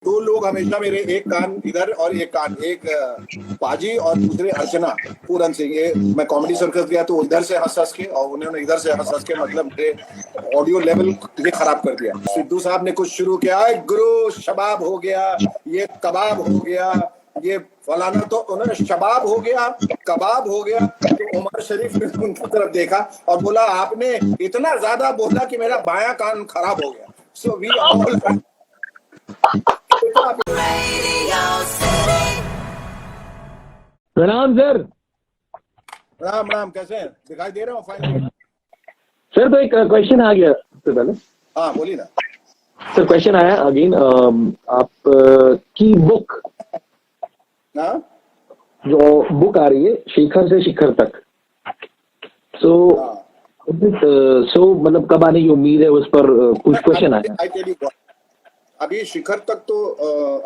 दो लोग हमेशा मेरे, एक कान इधर और एक कान, एक पाजी और दूसरे अर्चना पूरन सिंह, ये मैं कॉमेडी सर्कस गया तो इधर से हंस हंस के और उन्होंने इधर से हंस हंस के मतलब मेरे ऑडियो लेवल ये खराब कर दिया। सिद्धू साहब ने कुछ शुरू किया, गुरु शबाब हो गया, ये कबाब हो गया, ये फलाना, तो उन्होंने शबाब हो गया, कबाब हो गया, तो उमर शरीफ ने उनकी तरफ देखा और बोला आपने इतना ज्यादा बोला कि मेरा बायां कान खराब हो गया। सो वी ऑल प्रणाम सर। राम राम, कैसे हैं? दिखाई दे रहा हूँ फाइनली? सर तो एक क्वेश्चन आ गया सबसे पहले। हाँ बोलिए ना। सर क्वेश्चन आया अगेन, आप की बुक, हाँ जो बुक आ रही है शिखर से शिखर तक, सो मतलब कब आने की उम्मीद है उस पर? कुछ क्वेश्चन आया। अभी शिखर तक तो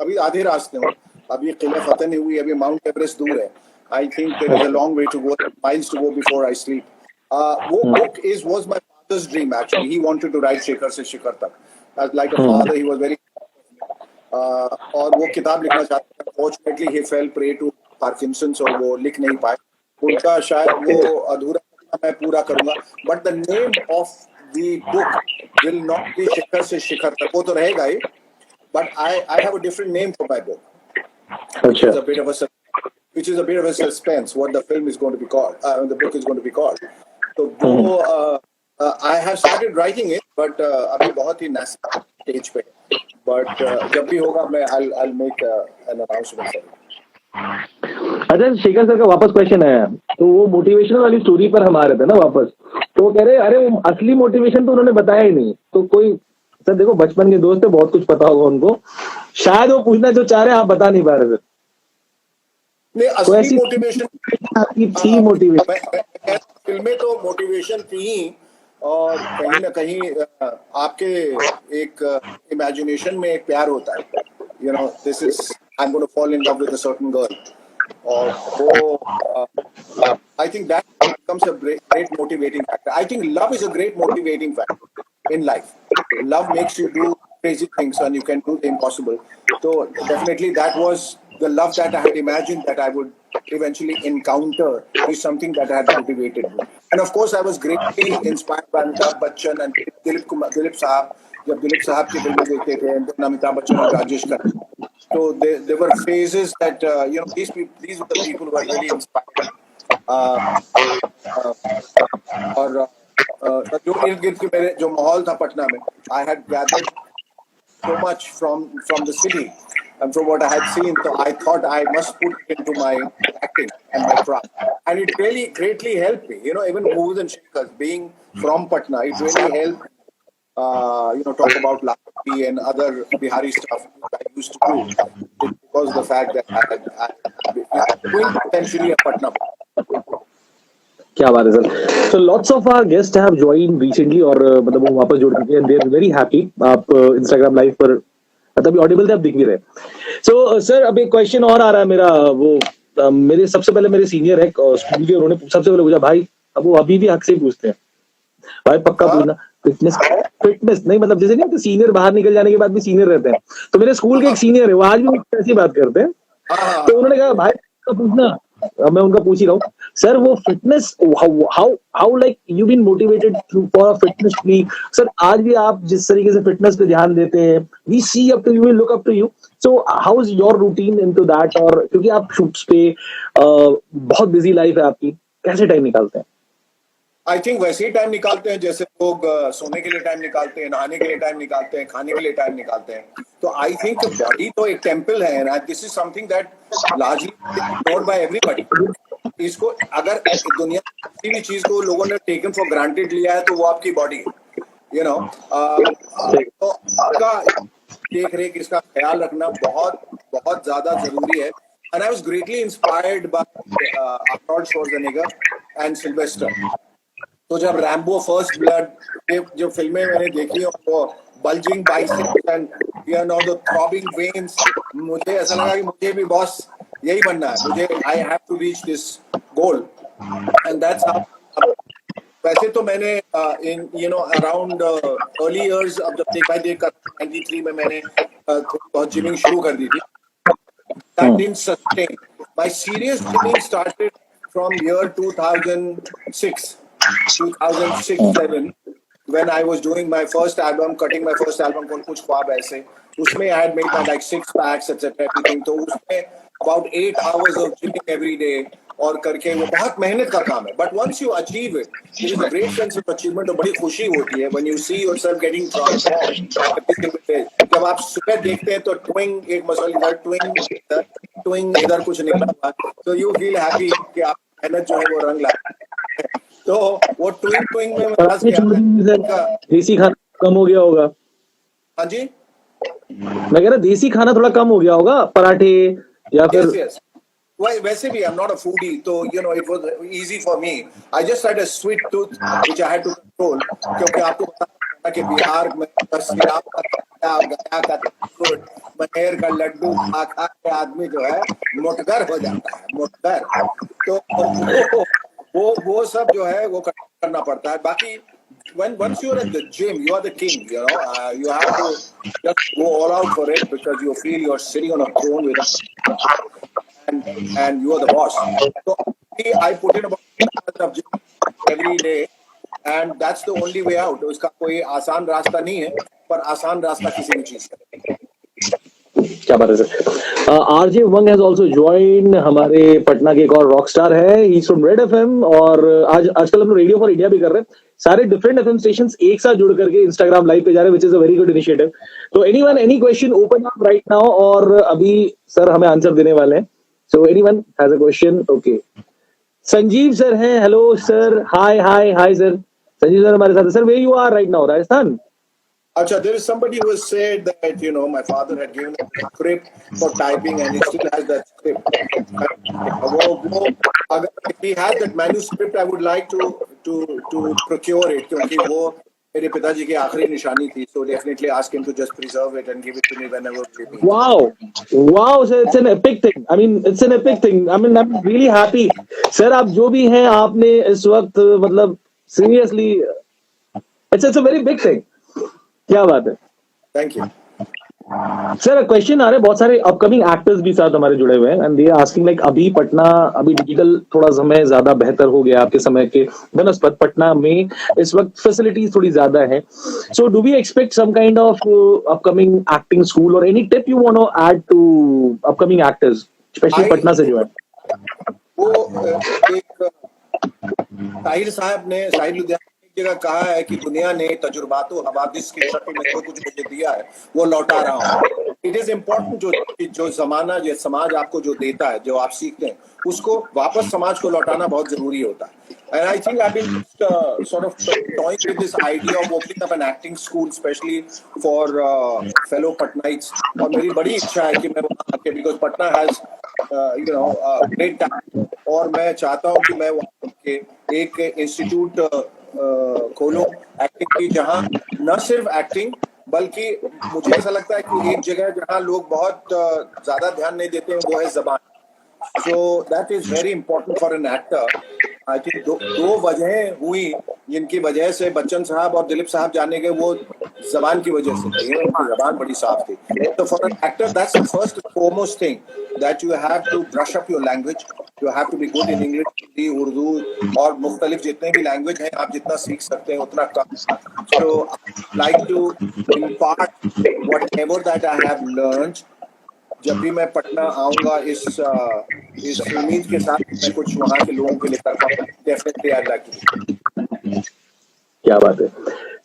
अभी आधे रास्ते हूँ, अभी किले फतेह नहीं हुई, अभी माउंट एवरेस्ट दूर है। I think there is a long way to go, miles to go before I sleep. वो book was my father's dream actually. He wanted to write शिखर से शिखर तक, as like a father he was very, और वो किताब लिखना चाहता था। Fortunately he fell prey to Parkinson's और वो लिख नहीं पाए। उनका शायद वो अधूरा मैं पूरा करूंगा, but the name of the book will not be शिखर से शिखर तक, वो तो रहेगा ही, but I have a different name for my book, which is a bit of a suspense what the film is going to be called, the book is going to be called. So I have started writing it, but अभी बहुत ही nasty stage पे, but जब भी होगा मैं I'll make an announcement for it. अच्छा, Shekhar sir का वापस क्वेश्चन आया, तो वो मोटिवेशनल वाली स्टोरी पर हम आ रहे थे ना वापस, तो वो कह रहे अरे वो असली मोटिवेशन तो उन्होंने बताया ही नहीं। तो कोई सर देखो बचपन के दोस्त है, बहुत कुछ पता होगा उनको, शायद वो पूछना जो चाह रहे हैं आप बता नहीं पा रहे थे। नहीं, असली मोटिवेशन आपकी थी मोटिवेशन। फिल्में तो मोटिवेशन थी ही, और कहीं ना कहीं आपके एक इमेजिनेशन में एक प्यार होता है, you know, this is I am going to fall in love with a certain girl, और वो I think that becomes a great motivating factor. I think love is a great motivating factor in life. Love makes you do crazy things and you can do the impossible. So definitely that was the love that I had imagined that I would eventually encounter is something that had motivated me. And of course I was greatly inspired by Amitabh Bachchan and Dilip Sahab. जब दिलीप साहब की फिल्में देखते थे, अमिताभ बच्चन और Rajesh Khanna, so there were phases that you know, these were the people who were really inspired. और जो इर्द गिर्द के मेरे जो माहौल था पटना में, I had gathered so much from the city and from what I had seen, so I thought I must put it into my acting and my craft, and it really greatly helped me. You know, even Moves and Shakers, being from Patna, it really helped. You know, talk about Lakshmi and other Bihari stuff I used to do, because of the fact that I doing potentially a Patna. क्या बात है sir. So lots of our guests have joined recently, और मतलब वो वापस जुड़ चुके हैं, they are very happy। आप Instagram लाइव पर मतलब ऑडिबल थे, आप दिख भी रहे। So सर अब एक क्वेश्चन और आ रहा है मेरा, वो मेरे सबसे पहले मेरे सीनियर है स्कूल के, उन्होंने सबसे पहले पूछा भाई, अब वो अभी भी हक से ही पूछते हैं भाई, पक्का पूछना, फिटनेस नहीं, मतलब जैसे नहीं, तो सीनियर बाहर निकल जाने के बाद भी सीनियर रहते हैं, तो मेरे स्कूल के एक सीनियर है, वो आज भी ऐसी बात करते हैं। तो उन्होंने कहा भाई पूछना, मैं उनका पूछ ही रहा हूँ सर, वो fitness how like you been motivated for a fitness freak sir, आज भी आप जिस तरीके से फिटनेस पे ध्यान देते हैं, we see up to you, we look up to you, so how is your routine into that? और क्योंकि आप शूट्स पे बहुत बिजी लाइफ है आपकी, कैसे टाइम निकालते हैं? आई थिंक वैसे ही टाइम निकालते हैं जैसे लोग सोने के लिए टाइम निकालते हैं, नहाने के लिए टाइम निकालते हैं, खाने के लिए टाइम निकालते हैं। तो आई थिंक बॉडी तो एक टेम्पल है, and this is something that largely ignored by everybody. इसको अगर दुनिया किसी भी चीज को लोगों ने टेकन फॉर ग्रांटेड लिया है तो वो आपकी बॉडी है, यू नो। तो आपका देख रेख, इसका ख्याल रखना बहुत बहुत ज्यादा जरूरी है। And I was greatly inspired by Arnold Schwarzenegger and Sylvester. तो जब रैम्बो फर्स्ट ब्लड जो फिल्में मैंने देखी, और वो bulging biceps and you know the throbbing veins, मुझे ऐसा लगा कि मुझे भी बॉस यही बनना है, मुझे I have to reach this goal, and that's how वैसे तो मैंने इन अराउंड अर्ली इयर्स, अब जब देख बाय देख 93 में मैंने थोड़ी बहुत जिमिंग शुरू कर दी थी. That didn't sustain. My serious gymming started from year 2006-7, when I was doing my first album, cutting my first album called Kuch Khwab Aise. उसमें I had made my like 6 packs etc. everything. तो उसमें about 8 hours of gymming every day और करके वो बहुत मेहनत का काम है. But once you achieve it, it is a great sense of achievement और बड़ी खुशी होती है when you see yourself getting transformed every single day. जब आप सुबह देखते हैं तो ट्विंग एक मसल इधर, ट्विंग इधर कुछ निकला हुआ, तो you feel happy कि आप मेहनत जो है वो रंग लाए. तो वो ट्विंग में बस क्या देसी खाना कम हो गया होगा. हाँ जी, मैं कह रहा देसी खाना थोड़ा कम हो गया होगा, पराठे या फिर. yes. Well, वैसे भी I'm not a foodie, so it was easy for me. I just had a sweet tooth which I had to control, क्योंकि आपको पता है कि बिहार में सियाव का गया का बनेर का लड्डू खा खा के आदमी जो है मोटगर हो जाता है, मोटगर. तो वो सब जो है वो करना पड़ता है. बाकी once you're at the gym, you are the king. You have to just go all out for it because you feel you're sitting on a throne and you are the boss. So I put in about 10 hours of gym every day, and that's the only way out. तो इसका कोई आसान रास्ता नहीं है, पर आसान रास्ता किसी भी चीज का. क्या बात है सर. आरजे वंग हैज आल्सो ज्वाइन. हमारे पटना के एक और रॉक स्टार है, he is from Red FM. और आजकल हम लोग रेडियो फॉर इंडिया भी कर रहे हैं. सारे डिफरेंट एफएम स्टेशंस एक साथ जुड़ करके इंस्टाग्राम लाइव पे जा रहे हैं, which is a very good initiative. तो anyone any question open up right now, और अभी सर हमें आंसर देने वाले हैं. So anyone has a question. Okay, Sanjeev sir हैं. Hello sir. Hi sir. Sanjeev sir हमारे साथ. Sir, where you are right now? Rajasthan. Acha, there is somebody who has said that my father had given a script for typing and he still has that script. If he has that manuscript, I would like to procure it, क्योंकि वो मेरे पिताजी की आखिरी निशानी थी. So definitely ask him to just preserve it and give it to me whenever we meet. Wow, sir, it's an epic thing. I mean, it's an epic thing. I mean, I'm really happy. Sir, आप जो भी हैं, आपने इस वक्त मतलब seriously, it's a very big thing. क्या बात है. Thank you sir. क्वेश्चन आ रहे हैं, बहुत सारे अपकमिंग एक्टर्स भी साथ हमारे जुड़े हुए हैं, and they are asking like अभी डिजिटल थोड़ा समय ज्यादा बेहतर हो गया आपके समय के बनस्पत. पटना में इस वक्त फैसिलिटीज थोड़ी ज्यादा है. So do we expect some kind of upcoming acting school और any tip you want to add to upcoming actors, specially Patna से जो है? वो एक साहिर लुधियाना जगह कहा है कि दुनिया ने तजुर्बातो हवादिस की शक्ल में जो कुछ मुझे दिया है वो लौटा रहा हूँ. इट इज इम्पोर्टेंट जो जमाना, जो समाज आपको जो देता है, जो आप सीखते हैं, उसको वापस समाज को लौटाना बहुत जरूरी होता है. And I think I've been sort of toying with this idea of opening up an acting school, especially for fellow Patnaites. और मेरी बड़ी इच्छा है कि मैं वहाँ आके, because Patna has great talent, और मैं चाहता हूँ कि मैं वहाँ के एक इंस्टीट्यूट खोलूं एक्टिंग की, जहाँ न सिर्फ एक्टिंग बल्कि मुझे ऐसा लगता है कि एक जगह जहाँ लोग बहुत ज्यादा ध्यान नहीं देते हैं वो है जबान. So that is very important for an actor. I think दो वजहें हुई जिनकी वजह से बच्चन साहब और दिलीप साहब जाने गए, वो जबान की वजह से थे. उनकी जबान बड़ी साफ थी. So for an actor, that's the first and foremost thing, that you have to brush up your language. You have to be good in English, Hindi, Urdu और मुख्तलिफ जितने भी लैंग्वेज हैं, आप जितना सीख सकते हैं उतना कम. So I like to impart whatever that I have learned. जब भी मैं पटना आऊंगा इस उम्मीद के साथ मैं कुछ वहाँ के लोगों के लिए कर पाऊँ. Definitely I like to. क्या बात है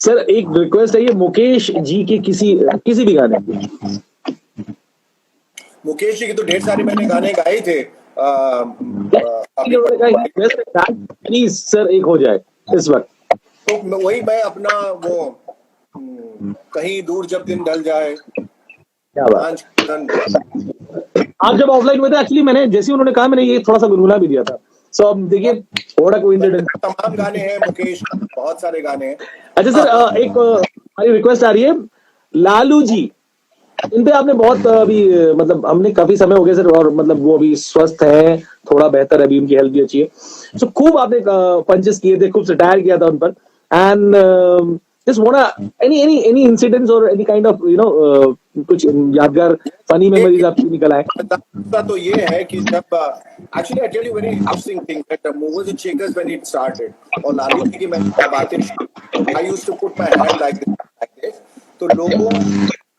सर. एक रिक्वेस्ट है, ये मुकेश जी के किसी भी गाने की. मुकेश जी के तो ढेर सारे मैंने गाने गाए थे. प्लीज सर, एक हो जाए इस वक्त. तो वही मैं अपना वो कहीं दूर जब दिन ढल जाए. क्या बात. आप जब ऑफलाइन में थे, एक्चुअली मैंने जैसे उन्होंने कहा, मैंने ये थोड़ा सा गुनगुना भी दिया था. सो अब देखिए, थोड़ा कोइंसिडेंस. तमाम गाने हैं मुकेश, बहुत सारे गाने हैं. अच्छा सर, एक हमारी रिक्वेस्ट आ रही है, लालू जी इन पे आपने बहुत अभी मतलब हमने काफी समय हो गया सर, और मतलब वो अभी स्वस्थ है, थोड़ा बेहतर है, अभी उनकी हेल्थ भी अच्छी है। सो खूब आपने पंचेस किए थे, खूब सटायर किया था उन पर, and just want any incidents और एनी काइंड ऑफ कुछ यादगार फनी एक मेमोरीज आपकी निकल आए। दूसरा तो ये है कि जब actually I tell you very interesting thing that movers and shakers when it started, और लालू जी की मैंने क्या बातें, I used to put my hand like this, तो लोगों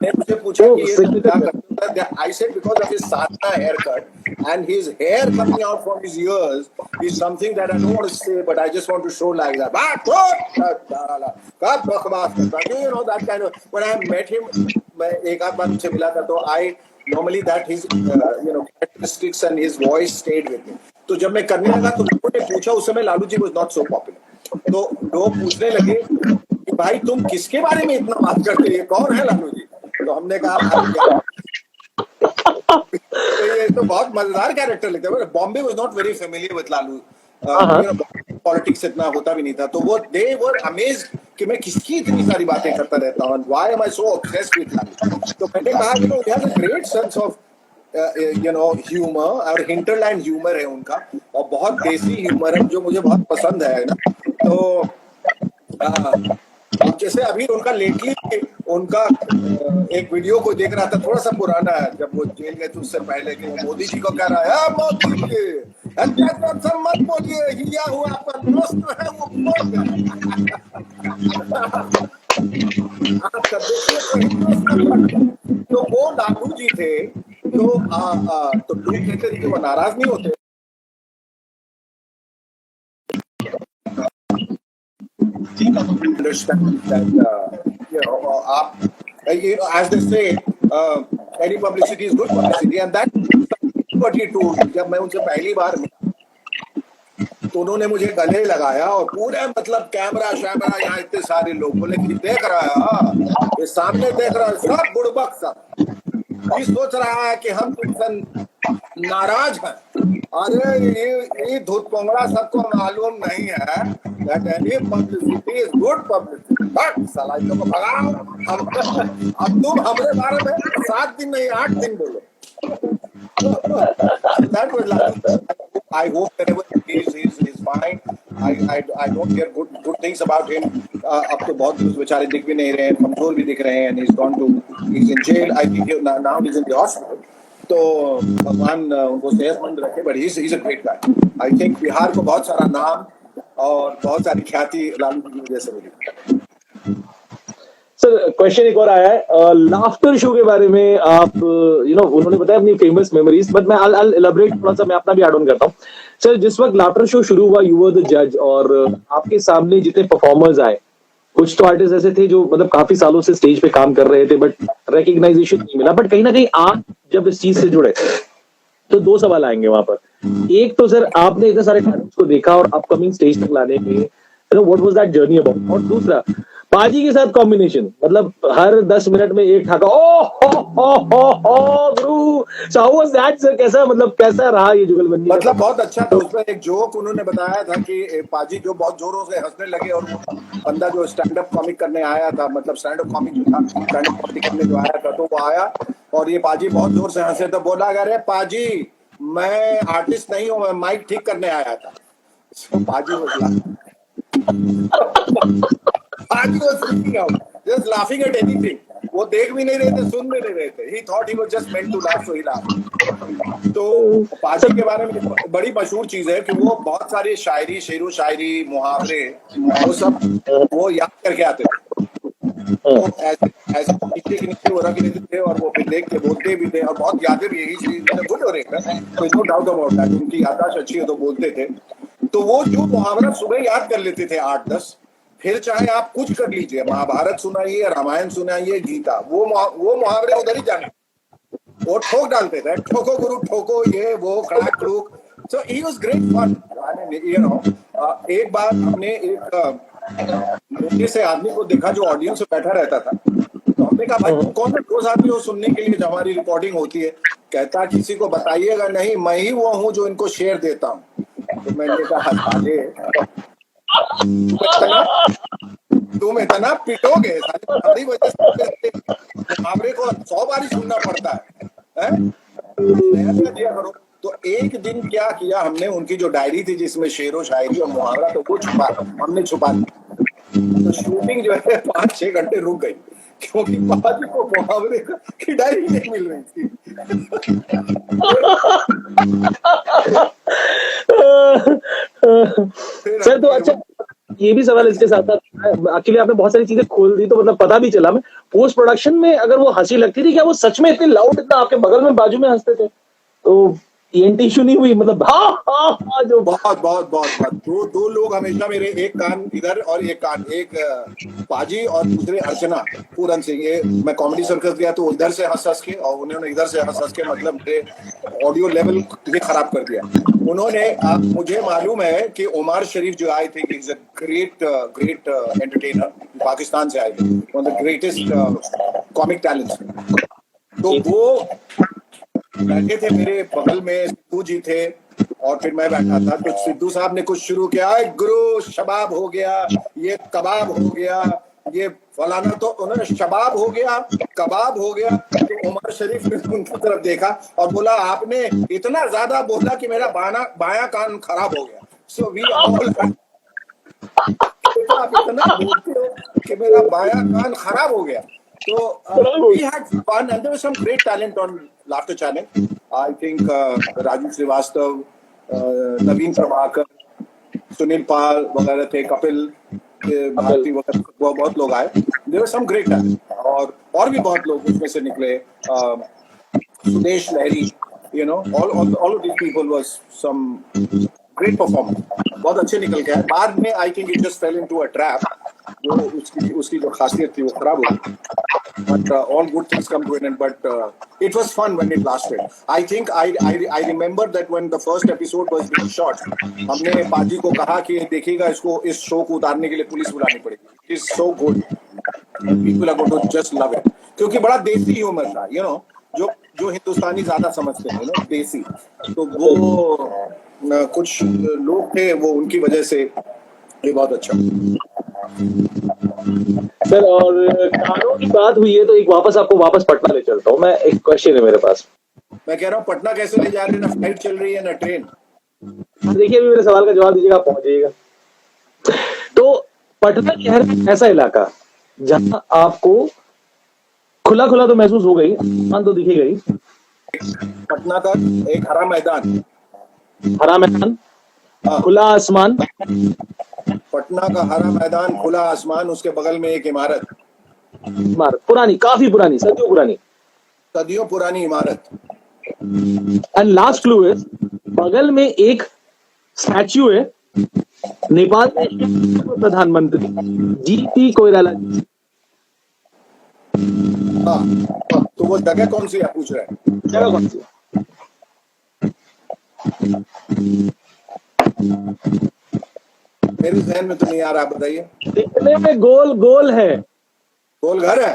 ने मुझे पूछा वो कि ये सब क्या सिग्निफिकेंट। करते हैं। I said because of his Sadhana hair cut and his hair coming out from his ears is something that I don't want to say, but I just want to show like that. कब बकवास करता है, you know that kind of. When I met him, मैं एक आध बार मुझसे मिला था, तो I normally that his characteristics and his voice stayed with me. तो जब मैं करने लगा तो लोगों ने पूछा, उस समय Lalu ji was not so popular, तो लोग पूछने लगे कि भाई तुम किसके बारे में इतना बात करते हो, कौन है लालू जी? तो हमने कहा भाई यार, तो ये तो बहुत मजेदार कैरेक्टर लगता है। Bombay was not very familiar with Lalu, politics इतना होता भी नहीं था, तो वो दे वर अमेज्ड कि मैं किसकी इतनी सारी बातें करता रहता हूँ, why am I so obsessed with Lalu. तो मैंने कहा he has a great sense of humour, और हिंटरलैंड ह्यूमर है उनका, और बहुत देसी ह्यूमर है जो मुझे बहुत पसंद है ना। तो अब जैसे अभी उनका लेटली उनका एक वीडियो को देख रहा था, थोड़ा सा पुराना है, जब वो जेल गए थे उससे पहले, कि वो मोदी जी को कह रहा है, मोदी जी सब मत बोलिए, हिया हुआ आपका दोस्त है वो बोल गया। आप सब देखिए तो हिंदुस्तान, तो वो लालू जी थे। तो लोग कहते थे कि वो नाराज नहीं होते, understand that as they say, any publicity is good publicity, and that's what he told me. जब मैं उनसे पहली बार मिला तो उन्होंने मुझे गले लगाया, और पूरे मतलब कैमरा शैमरा, यहाँ इतने सारे लोग बोले कि देख रहा है, ये सामने देख रहा है, सब बुड़बक, सब ये सोच रहा है कि हम तुमसे नाराज हैं। अरे ये धूत पोंगड़ा सबको मालूम नहीं है that any publicity is good publicity, but साला इन लोगों को भगाओ। अब तुम हमारे बारे में 7 दिन नहीं 8 दिन बोलो। That was like, I hope wherever he's fine. I don't hear good things about him. अब तो बहुत बेचारे दिख भी नहीं रहे हैं, कमजोर भी दिख रहे हैं, and he's in jail. I think now he's in the hospital. तो भगवान उनको सेहतमंद रखे, but he's a great guy. I think Bihar को बहुत सारा नाम और बहुत सारी ख्याति लालू जी की वजह से मिली। सर क्वेश्चन एक और आया है लाफ्टर शो के बारे में, आप उन्होंने बताया अपनी फेमस मेमोरीज, बट मैं I'll elaborate थोड़ा सा, मैं अपना भी ऐड ऑन करता हूँ। सर जिस वक्त लाफ्टर शो शुरू हुआ, यू वर द जज, और आपके सामने जितने परफॉर्मर्स आए, कुछ तो आर्टिस्ट ऐसे थे जो मतलब काफी सालों से स्टेज पे काम कर रहे थे, बट रिकग्नाइजेशन नहीं मिला, बट कहीं ना कहीं आप जब इस चीज से जुड़े तो 2 सवाल आएंगे वहां पर। एक तो सर आपने इतने सारे टैलेंट्स को देखा और अपकमिंग स्टेज तक लाने में what was that journey about, और दूसरा पाजी के साथ कॉम्बिनेशन, मतलब हर 10 मिनट में एक ठाका, गुरु, so how was that sir, कैसा मतलब कैसा रहा ये जुगलबंदी? मतलब बहुत अच्छा था। उसमें एक जोक उन्होंने बताया था कि पाजी जो बहुत जोरों से हंसने लगे, और वो बंदा जो स्टैंड अप कॉमिक करने आया था, मतलब स्टैंड अप कॉमिक जो था, स्टैंड अप कॉमेडी करने जो आया था, तो वो आया और ये पाजी बहुत जोर से हंसे, तो बोला अरे पाजी मैं आर्टिस्ट नहीं हूँ, मैं माइक ठीक करने आया था। पाजी पाजी was freaking out, just laughing at anything. वो देख भी नहीं रहे थे, सुन भी नहीं रहे थे। He thought he was just meant to laugh, so he laughed. तो पाजी के बारे में बड़ी मशहूर चीज है कि वो बहुत सारी शायरी, शेरो शायरी, मुहावरे, वो सब वो याद करके आते थे। तो ऐसे नीचे के नीचे वो रख लेते थे, और वो फिर देख के बोलते भी थे, और बहुत यादें भी, यही चीज गुड हो रही है, कोई नो डाउट अबाउट दैट। उनकी याददाश्त अच्छी है तो बोलते थे। तो वो जो मुहावरा सुबह याद कर लेते थे 8-10, फिर चाहे आप कुछ कर लीजिए, महाभारत सुनाइए, रामायण सुनाइए, गीता, वो मुहावरे उधर ही जाने, वो ठोक डालते थे, ठोको गुरु ठोको, ये वो खड़ाक खड़ूक। सो ही वाज ग्रेट फन, एक बार हमने एक मोटे से आदमी को देखा जो ऑडियंस में बैठा रहता था, तो हमने कहा भाई तुम कौन रोज आदमी हो सुनने के लिए जब हमारी रिकॉर्डिंग होती है? कहता किसी को बताइएगा नहीं, मैं ही वो हूँ जो इनको शेयर देता हूँ। तो मैंने कहा तुम इतना पिटोगे साली, तुम्हारी वजह से मुहावरे को 100 बार ही सुनना पड़ता है? नया नया दिया करो। तो एक दिन क्या किया हमने, उनकी जो डायरी थी जिसमें शेरो शायरी और मुहावरा, तो वो हमने छुपा दिया। तो शूटिंग जो है 5-6 घंटे रुक गई, क्योंकि पाजी को मुहावरे की डायरी नहीं मिल रही थी। सर तो अच्छा, ये भी सवाल इसके साथ साथ, एक्चुअली आपने बहुत सारी चीजें खोल दी, तो मतलब पता भी चला। मैं पोस्ट प्रोडक्शन में अगर वो हंसी लगती थी, क्या वो सच में इतने लाउड, इतना आपके बगल में बाजू में हंसते थे? तो ईएनटी इशू नहीं हुई? मतलब हाँ जो बहुत बहुत बहुत बहुत दो लोग हमेशा मेरे, एक कान इधर और एक कान, एक पाजी और दूसरे अर्चना पूरन सिंह। ये मैं कॉमेडी सर्कस गया तो इधर से हंस हंस के, और उन्होंने इधर से हंस हंस के, मतलब मेरे ऑडियो लेवल ये खराब कर दिया उन्होंने। मुझे मालूम है कि उमर शरीफ जो आए थे, is a great great entertainer, Pakistan से आए थे, one of the greatest comic talents. तो वो बैठे थे मेरे बगल में, सिद्धू जी थे और फिर मैं बैठा था। तो सिद्धू साहब ने कुछ शुरू किया, गुरु शबाब हो गया, ये कबाब हो गया, ये फलाना, तो उन्होंने शबाब हो गया, कबाब हो गया। तो उमर शरीफ ने उनकी तरफ देखा और बोला, आपने इतना ज्यादा बोला कि मेरा बायां कान खराब हो गया। सो वी ऑल, आप इतना बोलते हो कि मेरा बायां कान खराब हो गया। So we had fun, and there was some great talent on Laughter Channel. I think Raju Srivastava, Naveen Prabhakar, Sunil Pal वगैरह थे, कपिल भारती वगैरह, बहुत लोग आए। There was some great talent, और भी बहुत लोग उसमें से निकले। सुदेश लहरी, you know, all of these people was some great performance, बहुत अच्छे निकल के आए। बाद में I think it just fell into a trap, जो उसकी जो खासियत थी वो खराब हो गई। But all good things come to an end. But it was fun when it lasted. I think I remember that when the first episode was being shot, हमने पाजी को कहा कि देखिएगा, इसको, इस शो को उतारने के लिए पुलिस बुलानी पड़ेगी। It's so good. People are going to just love it. क्योंकि बड़ा देसी ह्यूमर था, you know, जो हिंदुस्तानी ज्यादा समझते हैं, you know, देसी। तो वो कुछ लोग थे, वो उनकी वजह से ये बहुत अच्छा। सर, और कानों की बात हुई है तो एक आपको वापस पटना ले चलता हूँ मैं। एक क्वेश्चन है मेरे पास। मैं कह रहा हूँ, पटना कैसे ले जा रहे हैं? ना फ्लाइट चल रही है ना ट्रेन। देखिए, अभी मेरे सवाल का जवाब दीजिएगा, आप पहुंच जाइएगा। तो पटना शहर ऐसा इलाका जहां आपको खुला खुला तो महसूस हो गई, आसमान तो दिखेगा ही। पटना का एक हरा मैदान, खुला आसमान। पटना का हरा मैदान, खुला आसमान, उसके बगल में एक इमारत, पुरानी, काफी पुरानी, सदियों पुरानी इमारत। एंड लास्ट क्लू है, बगल में एक स्टैच्यू है, नेपाल के प्रधानमंत्री जीपी कोइराला। हाँ, तो वो जगह कौन सी आप पूछ रहे हैं? जगह कौन सी? मेरे जहन में तो नहीं आ रहा, बताइए। दिखने में गोल है। गोल घर है?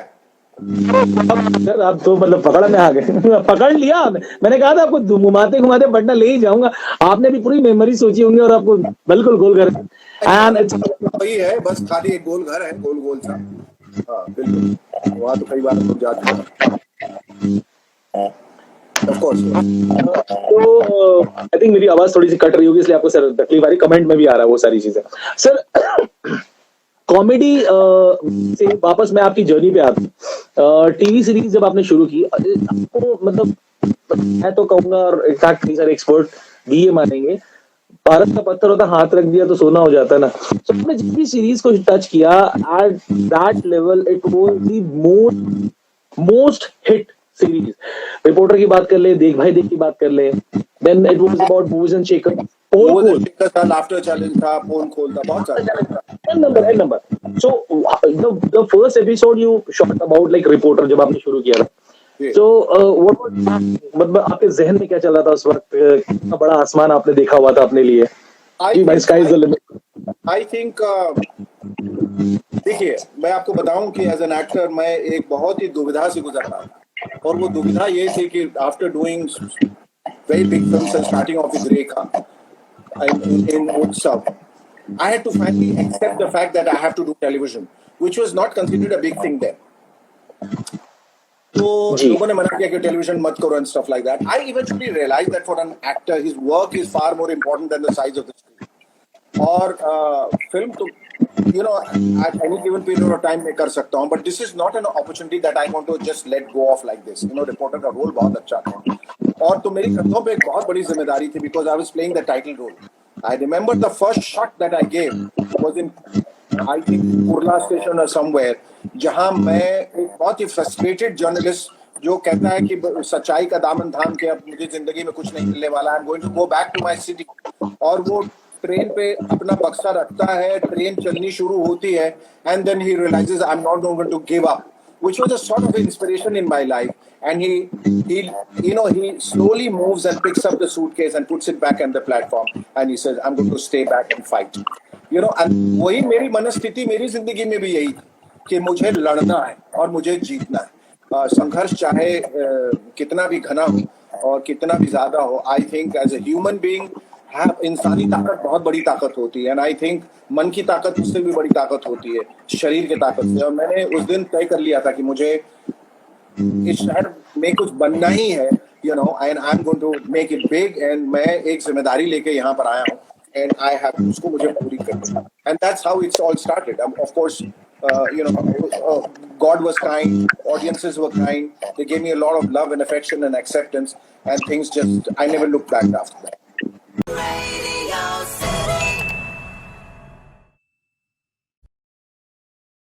सर, आप तो मतलब पकड़ में आ गए। पकड़ लिया। मैंने कहा था आपको घुमाते घुमाते पटना ले ही जाऊंगा। आपने भी पूरी मेमोरी सोची होंगी और आपको बिल्कुल गोल घर वही है, बस खाली एक गोल घर है, गोल सा। हाँ बिल्कुल, वहाँ तो कई बार लोग जाते हैं। Of course. तो आई थिंक मेरी आवाज थोड़ी सी कट रही होगी, इसलिए आपको सर तकलीफ आ रही। कमेंट में भी आ रहा है वो सारी चीजें। सर, कॉमेडी से वापस मैं आपकी जर्नी पे आता हूँ। टीवी सीरीज जब आपने शुरू की, आपको मतलब, मैं तो कहूंगा, और इनफैक्ट कई सारे एक्सपर्ट भी ये मानेंगे, भारत का पत्थर होता, हाथ रख दिया तो सोना हो जाता है ना। तो आपने जिस भी सीरीज को टच किया, at that level it was the most hit series. Reporter की बात कर ले, देख भाई देख की बात कर ले, then it was about moves and shaker, laughter challenge था, पोल खोल था, बहुत सारे number. So the first episode you shot about like reporter, जब आपने शुरू किया था, तो मतलब आपके जहन में क्या चल रहा था उस वक्त? कितना बड़ा आसमान आपने देखा हुआ था अपने लिए? आई थिंक देखिए, मैं आपको बताऊं कि एज एन एक्टर मैं एक बहुत ही दुविधा से गुजर रहा था, और वो दुविधा ये थी कि after doing very big films and starting of with Rekha in Utsav, I had to finally accept the fact that I have to do television. which was not considered a big thing then. तो जी। लोगों ने मना किया कि television मत करो and stuff like that. I eventually realized that for an actor, his work is far more important than the size of the screen. और film तो at any given period of time मैं कर सकता हूँ, but this is not an opportunity that I want to just let go of like this. Reporter का role बहुत अच्छा था और तो मेरी कंधों पे एक बहुत बड़ी जिम्मेदारी थी because I was playing the title role. I remember the first shot that I gave was in I think Kurla station or somewhere, जहां मैं एक बहुत ही फ्रस्ट्रेटेड जर्नलिस्ट जो कहता है कि सच्चाई का दामन थाम के अब मुझे जिंदगी में कुछ नहीं मिलने वाला, I am going to go back to my city, और वो ट्रेन पे अपना बक्सा रखता है, ट्रेन चलनी शुरू होती है, and then he realises I am not going to give up, which was a sort of inspiration in my life. And he slowly moves and picks up the suitcase and puts it back on the platform, and he says, I'm going to stay back and fight. And वही मेरी मनस्थिति मेरी जिंदगी में भी यही थी कि मुझे लड़ना है और मुझे जीतना है. संघर्ष चाहे कितना भी घना हो और कितना भी ज्यादा हो, I think as a human being इंसानी ताकत बहुत बड़ी ताकत होती है, एंड आई थिंक मन की ताकत उससे भी बड़ी ताकत होती है शरीर की ताकत से. और मैंने उस दिन तय कर लिया था कि मुझे इस शहर में कुछ बनना ही है, and I am going to make it big, एंड मैं एक जिम्मेदारी लेके यहाँ पर आया हूँ, एंड आई हैव उसको मुझे पूरी करनी है. And that's how it's all started. Of course God was kind, audiences were kind, they gave me a lot of love and affection and acceptance, and things just, I never looked back after that.